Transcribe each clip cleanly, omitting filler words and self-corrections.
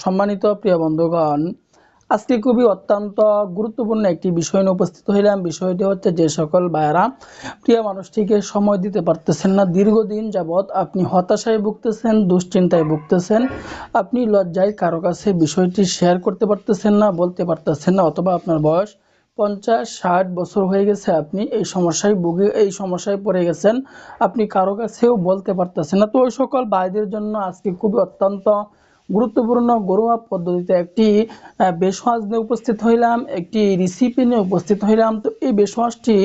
সম্মানিত প্রিয় বন্ধুগণ, আজকে খুবই অত্যন্ত গুরুত্বপূর্ণ একটি বিষয় নিয়ে উপস্থিত হইলাম। বিষয়টি হচ্ছে, যে সকল ভাইয়েরা প্রিয় মানুষটিকে সময় দিতে পারতেছেন না, দীর্ঘদিন যাবৎ আপনি হতাশায় ভুগতেছেন, দুশ্চিন্তায় ভুগতেছেন, আপনি লজ্জায় কারো কাছে বিষয়টি শেয়ার করতে পারতেছেন না, বলতে পারতেছেন না, অথবা আপনার বয়স 50-60 বছর হয়ে গেছে, আপনি এই সমস্যায় পড়ে গেছেন, আপনি কারো কাছেও বলতে পারতেছেন না। তো ওই সকল ভাইদের জন্য আজকে খুবই অত্যন্ত গুরুত্বপূর্ণ ঘরোয়া পদ্ধতিতে একটি বেশওয়াজ নিয়ে উপস্থিত হইলাম, একটি রেসিপি নিয়ে উপস্থিত হইলাম। তো এই বেশওয়াজটি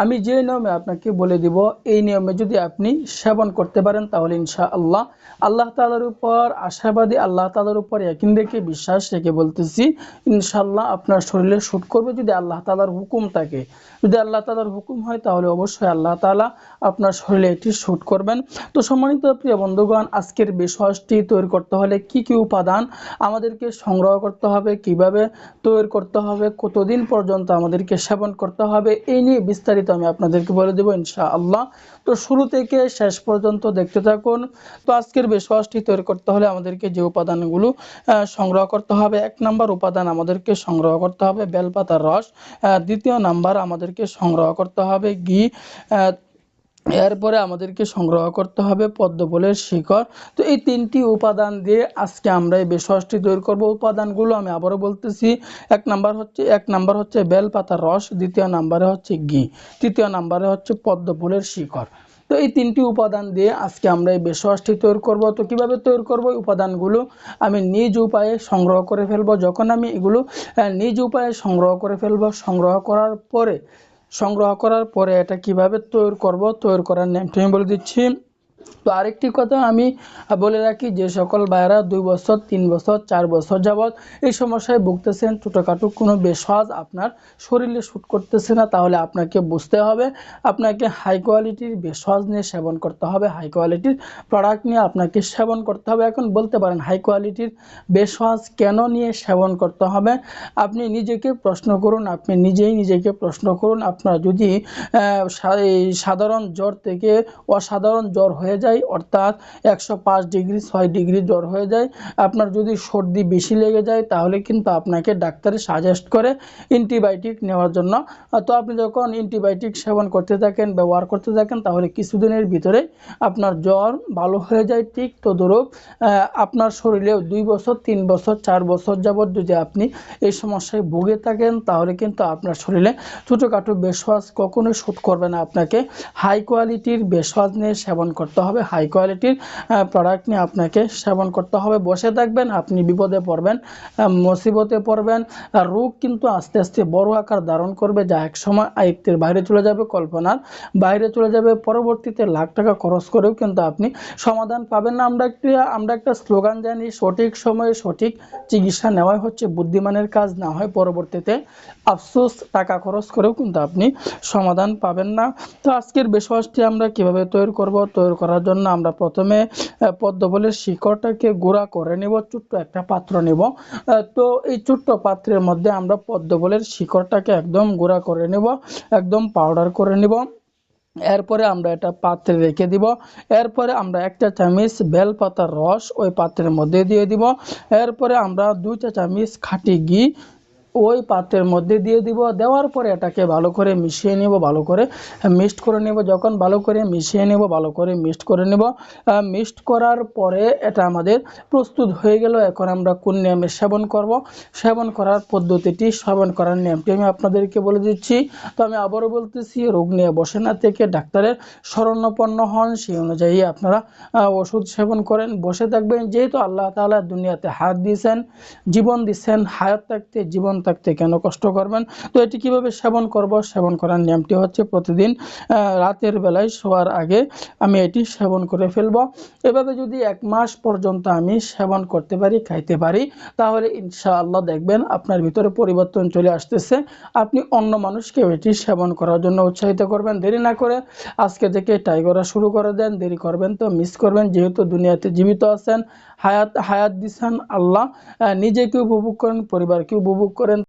আমি যে নিয়মে আপনাকে বলে দিব, এই নিয়মে যদি আপনি সেবন করতে পারেন, তাহলে ইনশাআল্লাহ আল্লাহ তাআলার উপর আশাবাদী, আল্লাহ তাআলার উপর ইয়াকিন রেখে, বিশ্বাস রেখে বলতেছি, ইনশাআল্লাহ আপনার শরীরে শুট করবে। যদি আল্লাহ তাআলার হুকুম থাকে, যদি আল্লাহ তাআলার হুকুম হয়, তাহলে অবশ্যই আল্লাহ তাআলা আপনার শরীরে এটি শুট করবেন। তো সম্মানিত প্রিয় বন্ধুগণ, আজকের বেশওয়াজটি তৈরি করতে হলে কি কি উপাদান আমাদেরকে সংগ্রহ করতে হবে, কিভাবে তৈরি করতে হবে, কতদিন পর্যন্ত আমাদেরকে সেবন করতে হবে, এই নিয়ে বিস্তারিত আমি আপনাদেরকে বলে দেব ইনশাআল্লাহ। তো শুরু থেকে শেষ পর্যন্ত দেখতে থাকুন। তো আজকের বেশওয়াজটি তৈরি করতে হলে আমাদেরকে যে উপাদানগুলো সংগ্রহ করতে হবে, 1 নাম্বার উপাদান আমাদেরকে সংগ্রহ করতে হবে বেলপাতার রস, 2য় নাম্বার আমাদেরকে সংগ্রহ করতে হবে ঘি, এরপরে আমাদেরকে সংগ্রহ করতে হবে পদ্মফুলের শিকড়। তো এই 3টি উপাদান দিয়ে আজকে আমরা এই বেশওয়াজটি তৈরি করব। উপাদানগুলো আমি আবারও বলতেছি, 1 নাম্বার হচ্ছে বেলপাতার রস, 2য় নাম্বারে হচ্ছে ঘি, 3য় নাম্বারে হচ্ছে পদ্মফুলের শিকড়। তো এই 3টি উপাদান দিয়ে আজকে আমরা এই বেশওয়াজটি তৈরি করব। তো কিভাবে তৈরি করব, উপাদানগুলো আমি নিজ উপায়ে সংগ্রহ করে ফেলব। যখন আমি এগুলো নিজ উপায়ে সংগ্রহ করে ফেলব, সংগ্রহ করার পরে এটা কিভাবে তৈরি করব, তৈরি করার নিয়মটি আমি বলে দিচ্ছি। তো আরেকটি কথা আমি বলে রাখি, যে সকল ভাইয়েরা 2 বছর, 3 বছর, 4 বছর যাবৎ এই সমস্যায় ভুগতেছেন, ছোটোখাটো কোনো বেশওয়াজ আপনার শরীরে শ্যুট করতেছে না, তাহলে আপনাকে বুঝতে হবে, আপনাকে হাই কোয়ালিটির বেশওয়াজ নিয়ে সেবন করতে হবে, হাই কোয়ালিটির প্রোডাক্ট নিয়ে আপনাকে সেবন করতে হবে। এখন বলতে পারেন, হাই কোয়ালিটির বেশওয়াজ কেন নিয়ে সেবন করতে হবে? আপনি নিজেকে প্রশ্ন করুন, আপনি নিজেই নিজেকে প্রশ্ন করুন। আপনার যদি সাধারণ জ্বর থেকে অসাধারণ জ্বর হয়ে যায়, অর্থাৎ 105 ডিগ্রি 6 ডিগ্রি জ্বর হয়ে যায়, আপনার যদি সর্দি বেশি লেগে যায়, তাহলে কিন্তু আপনাকে ডাক্তারে সাজেস্ট করে অ্যান্টিবায়োটিক নেওয়ার জন্য। তো আপনি যখন অ্যান্টিবায়োটিক সেবন করতে থাকেন, ব্যবহার করতে থাকেন, তাহলে কিছুদিনের ভিতরে আপনার জ্বর ভালো হয়ে যায়। ঠিক তদ্রূপ আপনার শরীরেও 2 বছর, 3 বছর, 4 বছর যাবৎ যদি আপনি এই সমস্যায় ভুগে থাকেন, তাহলে কিন্তু আপনার শরীরে ছোটোখাটো বেশওয়াজ কখনোই শ্যুট করবে না। আপনাকে হাই কোয়ালিটির বেশওয়াজ নিয়ে সেবন করতে হবে, হাই কোয়ালিটির প্রোডাক্ট নিয়ে আপনাকে সেবন করতে হবে। বসে থাকবেন, আপনি বিপদে পড়বেন, মুসিবতে পড়বেন। রোগ কিন্তু আস্তে আস্তে বড় আকার ধারণ করবে, যা এক সময় আয়ত্তের বাইরে চলে যাবে, কল্পনার বাইরে চলে যাবে। পরবর্তীতে লাখ টাকা খরচ করেও কিন্তু আপনি সমাধান পাবেন না। আমরা একটা স্লোগান জানি, সঠিক সময়ে সঠিক চিকিৎসা নেওয়াই হচ্ছে বুদ্ধিমানের কাজ, না হয় পরবর্তীতে আফসোস, টাকা খরচ করেও কিন্তু আপনি সমাধান পাবেন না। তো আজকের বেশওয়াজটি আমরা কিভাবে তৈরি করব, তৈরি করার জন্য আমরা প্রথমে পদ্মফুলের শিকড়টাকে গুঁড়া করে নেব, ছোট্ট একটা পাত্র নেব। তো এই ছোট্ট পাত্রের মধ্যে আমরা পদ্মফুলের শিকড়টাকে একদম গুঁড়া করে নেব, একদম পাউডার করে নেব। এরপরে আমরা এটা পাত্রে রেখে দিব। এরপরে আমরা 1 চা চামচ বেলপাতার রস ওই পাত্রের মধ্যে দিয়ে দিব। এরপরে আমরা 2 চা চামচ খাঁটি ঘি ওই পাত্রের মধ্যে দিয়ে দিব। দেওয়ার পরে এটাকে ভালো করে মিশিয়ে নেব, ভালো করে মিক্সড করে নেব। যখন ভালো করে মিশিয়ে নেব, ভালো করে মিক্সড করে নেব, মিক্সড করার পরে এটা আমাদের প্রস্তুত হয়ে গেল। এখন আমরা কোন নিয়মে সেবন করব, সেবন করার পদ্ধতিটি, সেবন করার নিয়মটি আমি আপনাদেরকে বলে দিচ্ছি। তো আমি আবারও বলতেছি, রোগ নিয়ে বসে না থেকে ডাক্তারের শরণাপন্ন হন, সেই অনুযায়ী আপনারা ওষুধ সেবন করেন। বসে থাকবেন, যেহেতু আল্লাহ তাআলা দুনিয়াতে হায়াত দিয়েছেন, জীবন দিচ্ছেন, হায়াত থাকতে জীবন থাকতে কেন কষ্ট করবেন? তো এটি কিভাবে সেবন করব, সেবন করার নিয়মটি হচ্ছে, প্রতিদিন রাতের বেলায় শোয়ার আগে আমি এটি সেবন করে ফেলব। এভাবে যদি 1 মাস পর্যন্ত আমি সেবন করতে পারি, খাইতে পারি, তাহলে ইনশাআল্লাহ দেখবেন আপনার ভিতরে পরিবর্তন চলে আসতেছে। আপনি অন্য মানুষকেও এটি সেবন করার জন্য উৎসাহিত করবেন। দেরি না করে আজকে থেকে ট্রাই করা শুরু করে দেন। দেরি করবেন তো মিস করবেন, যেহেতু দুনিয়াতে জীবিত আছেন, হায়াত দিচ্ছেন আল্লাহ। নিজেকে উপভোগ করেন, পরিবারকে উপভোগ করেন।